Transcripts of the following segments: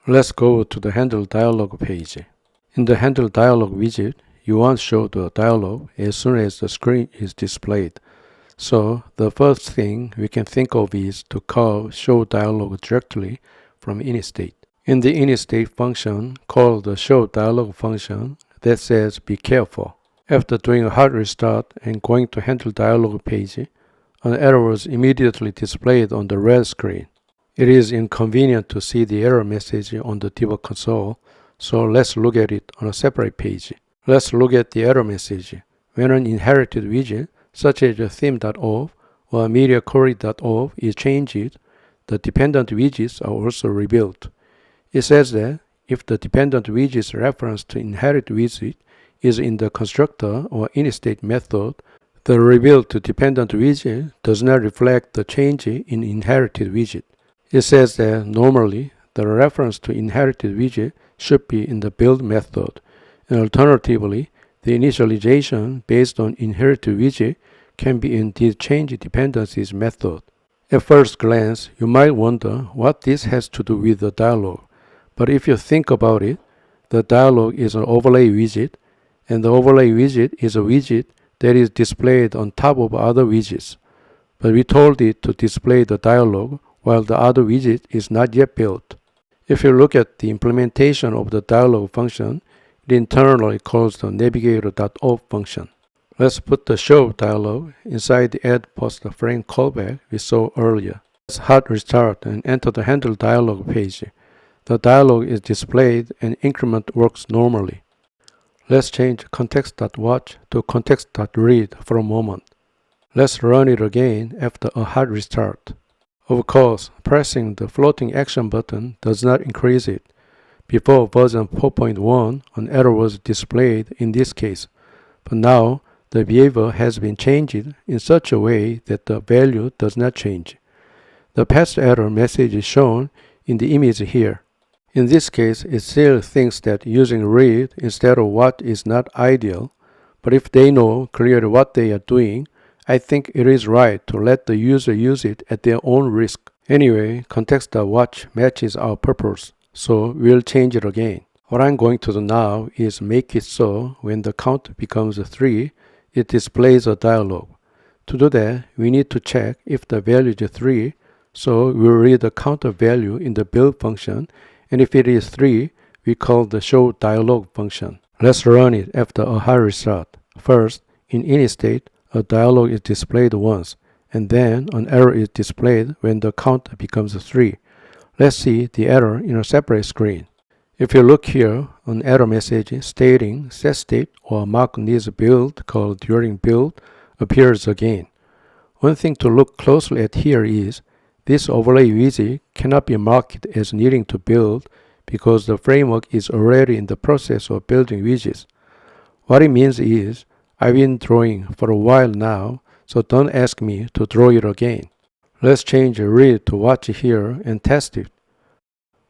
Let's go to the Handle dialog page. In the Handle dialog widget, you want to show the dialog as soon as the screen is displayed. So the first thing we can think of is to call show dialog directly from initState. In the initState function, call the show dialog function that says be careful. After doing a hard restart and going to Handle dialog page, an error was immediately displayed on the red screen. It is inconvenient to see the error message on the debug console, so let's look at it on a separate page. Let's look at the error message. When an inherited widget, such as a theme.of or mediaquery.of is changed, the dependent widgets are also rebuilt. It says that if the dependent widget's reference to inherit widget is in the constructor or initState method, the rebuilt dependent widget does not reflect the change in inherited widget. It says that normally the reference to inherited widget should be in the build method, and alternatively, the initialization based on inherited widget can be in the change dependencies method. At first glance, you might wonder what this has to do with the dialog, but if you think about it, the dialog is an overlay widget, and the overlay widget is a widget that is displayed on top of other widgets. But we told it to display the dialog while the other widget is not yet built. If you look at the implementation of the dialog function, it internally calls the navigator.of function. Let's put the show dialog inside the addProstFrameCallback we saw earlier. Let's hard restart and enter the Handle dialog page. The dialog is displayed and increment works normally. Let's change context.watch to context.read for a moment. Let's run it again after a hard restart. Of course, pressing the floating action button does not increase it. Before version 4.1, an error was displayed in this case, but now the behavior has been changed in such a way that the value does not change. The past error message is shown in the image here. In this case, it still thinks that using read instead of watch is not ideal, but if they know clearly what they are doing, I think it is right to let the user use it at their own risk. Anyway, context.watch matches our purpose, so we'll change it again. What I'm going to do now is make it so when the count becomes 3, it displays a dialog. To do that, we need to check if the value is 3, so we'll read the counter value in the build function, and if it is 3, we call the show dialog function. Let's run it after a hard restart. First, in initState, a dialog is displayed once, and then an error is displayed when the count becomes 3. Let's see the error in a separate screen. If you look here, an error message stating set state or mark needs build called during build appears again. One thing to look closely at here is this overlay widget cannot be marked as needing to build because the framework is already in the process of building widgets. What it means is I've been drawing for a while now, so don't ask me to draw it again. Let's change read to watch here and test it.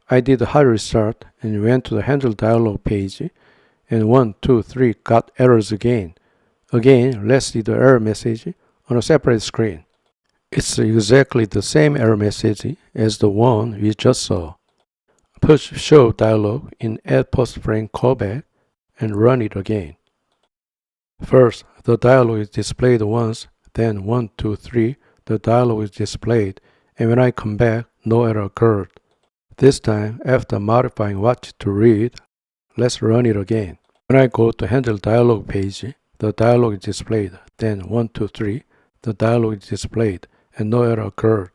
I did a hard restart and went to the Handle dialog page, and 1, 2, 3 got errors again. Again, let's see the error message on a separate screen. It's exactly the same error message as the one we just saw. Push show dialog in addProstFrameCallback and run it again. First, the dialog is displayed once, then 1, 2, 3, the dialog is displayed, and when I come back, no error occurred. This time, after modifying watch to read, let's run it again. When I go to Handle dialog page, the dialog is displayed, then 1, 2, 3, the dialog is displayed, and no error occurred.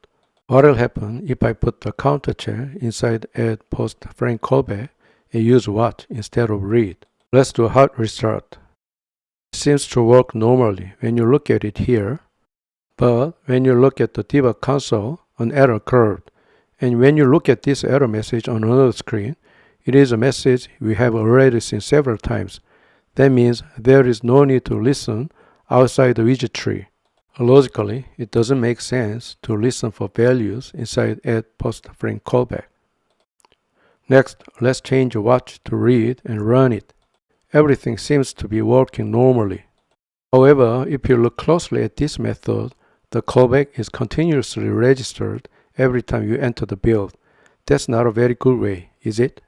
What will happen if I put the counter check inside addProstFrameCallback and use watch instead of read? Let's do a hard restart. It seems to work normally when you look at it here, but when you look at the debug console, an error occurred. And when you look at this error message on another screen, it is a message we have already seen several times. That means there is no need to listen outside the widget tree. Logically, it doesn't make sense to listen for values inside addProstFrameCallback. Next, let's change watch to read and run it. Everything seems to be working normally. However, if you look closely at this method, the callback is continuously registered every time you enter the build. That's not a very good way. is it?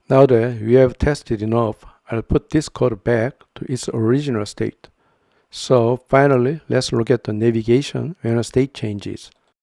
Now that we have tested enough, I'll put this code back to its original state. So finally, let's look at the navigation when a state changes.